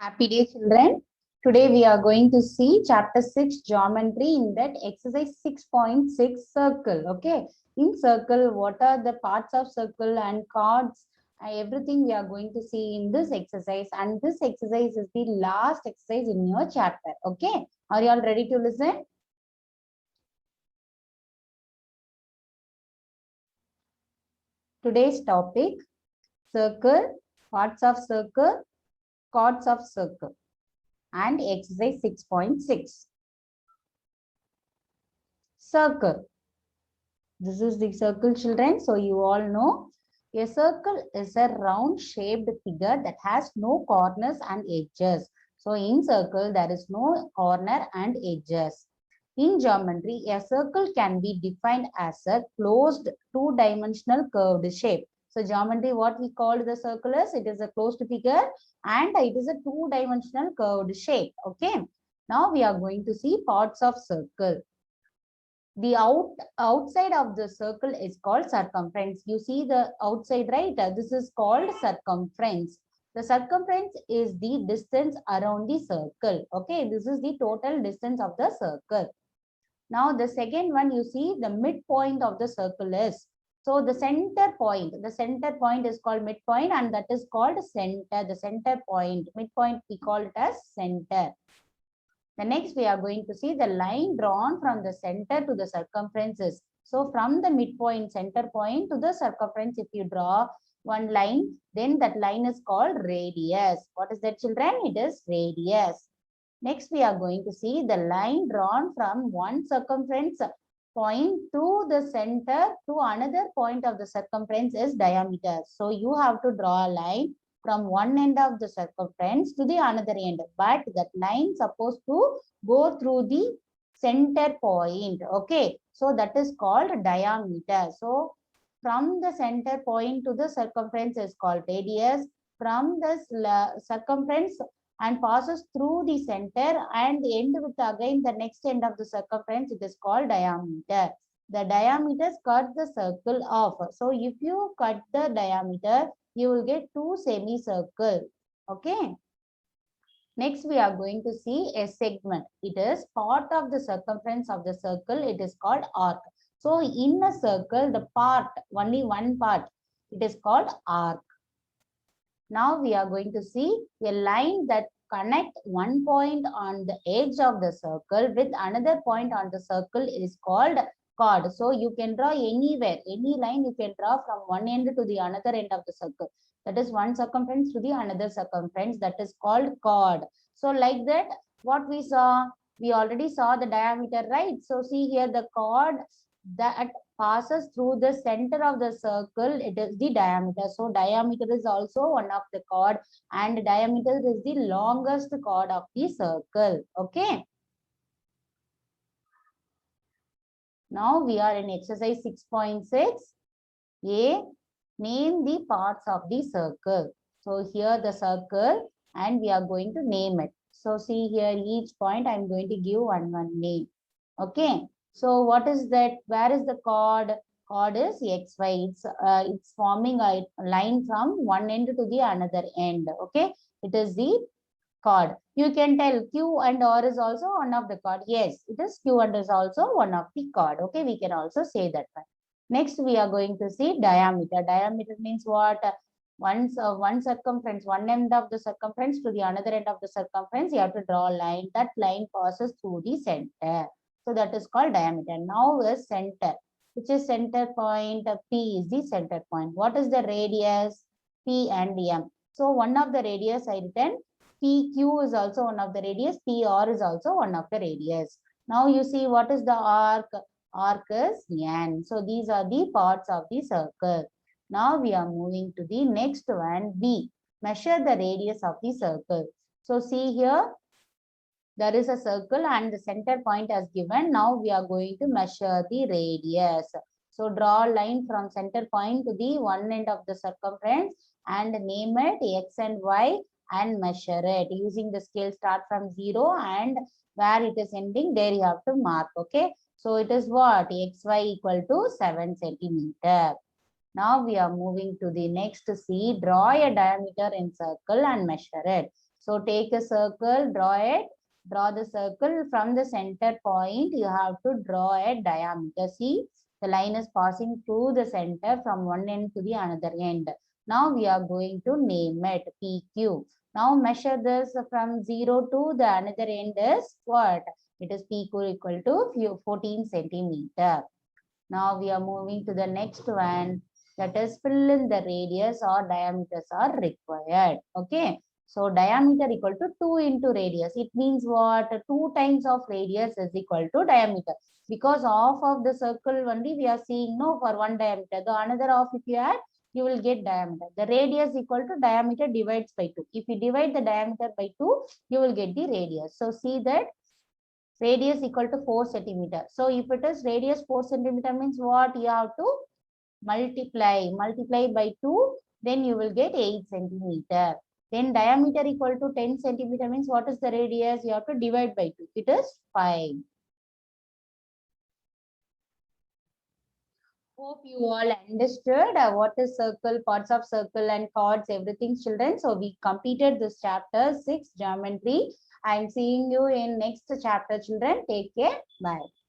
Happy day, children. Today we are going to see chapter 6 geometry in that exercise 6.6 circle. Okay. In circle, what are the parts of circle and chords? Everything we are going to see in this exercise. And this exercise is the last exercise in your chapter. Okay. Are you all ready to listen? Today's topic, circle, parts of circle, chords of circle, and exercise 6.6. Circle. This is the circle, children. So you all know a circle is a round shaped figure that has no corners and edges. So in circle, there is no corner and edges. In geometry, a circle can be defined as a closed two-dimensional curved shape. So geometry, what we call the circle is, it is a closed figure and it is a two-dimensional curved shape. Okay. Now we are going to see parts of circle. The outside of the circle is called circumference. You see the outside, right? This is called circumference. The circumference is the distance around the circle. Okay, this is the total distance of the circle. Now the second one, you see the midpoint of the circle is, so the center point is called midpoint, and that is called center. The center point, midpoint, we call it as center. The next we are going to see the line drawn from the center to the circumferences. So from the midpoint, center point to the circumference, if you draw one line, then that line is called radius. What is that, children? It is radius. Next we are going to see the line drawn from one circumference point to the center to another point of the circumference is diameter. So you have to draw a line from one end of the circumference to the another end, but that line supposed to go through the center point. Okay, so that is called diameter. So from the center point to the circumference is called radius. From the circumference and passes through the center and end with again the next end of the circumference, it is called diameter. The diameter cuts the circle off. So if you cut the diameter, you will get two semicircle. Okay. Next, we are going to see a segment. It is part of the circumference of the circle. It is called arc. So in a circle, the part, only one part, it is called arc. Now we are going to see a line that connect one point on the edge of the circle with another point on the circle is called chord. So you can draw anywhere, any line you can draw from one end to the another end of the circle. That is one circumference to the another circumference. That is called chord. So like that, what we saw, we already saw the diameter, right? So see here the chord that passes through the center of the circle, it is the diameter. So diameter is also one of the chord, and diameter is the longest chord of the circle. Okay. Now we are in exercise 6.6. A, name the parts of the circle. So here the circle, and we are going to name it. So see here each point I am going to give one name. Okay. So what is that? Where is the chord? Chord is XY. It's forming a line from one end to the another end. Okay. It is the chord. You can tell Q and R is also one of the chord. Yes, it is Q and is also one of the chord. Okay. We can also say that one. Next, we are going to see diameter. Diameter means what? One circumference, one end of the circumference to the another end of the circumference, you have to draw a line. That line passes through the center. So that is called diameter. Now is center, which is center point. P is the center point. What is the radius? P and M. So one of the radius I written. PQ is also one of the radius. PR is also one of the radius. Now you see what is the arc? Arc is N. So these are the parts of the circle. Now we are moving to the next one, B. Measure the radius of the circle. So see here, there is a circle and the center point as given. Now we are going to measure the radius. So draw a line from center point to the one end of the circumference and name it X and Y and measure it. Using the scale, start from 0 and where it is ending, there you have to mark. Okay. So it is what? XY equal to 7 centimeter. Now we are moving to the next C. Draw a diameter in circle and measure it. So take a circle, draw it, draw the circle from the center point. You have to draw a diameter. See, the line is passing through the center from one end to the another end. Now we are going to name it PQ. Now measure this from 0 to the another end is what? It is PQ equal to 14 centimeter. Now we are moving to the next one, that is fill in the radius or diameters are required. Okay. So diameter equal to 2 into radius. It means what? 2 times of radius is equal to diameter. Because half of the circle only we are seeing no for one diameter. The another half if you add, you will get diameter. The radius equal to diameter divides by 2. If you divide the diameter by 2, you will get the radius. So see that radius equal to 4 centimeter. So if it is radius 4 centimeter means what? You have to multiply by 2, then you will get 8 centimeter. Then diameter equal to 10 centimeter means what is the radius? You have to divide by 2. It is 5. Hope you all understood what is circle, parts of circle and chords, everything, children. So we completed this chapter 6 geometry. I am seeing you in next chapter, children. Take care. Bye.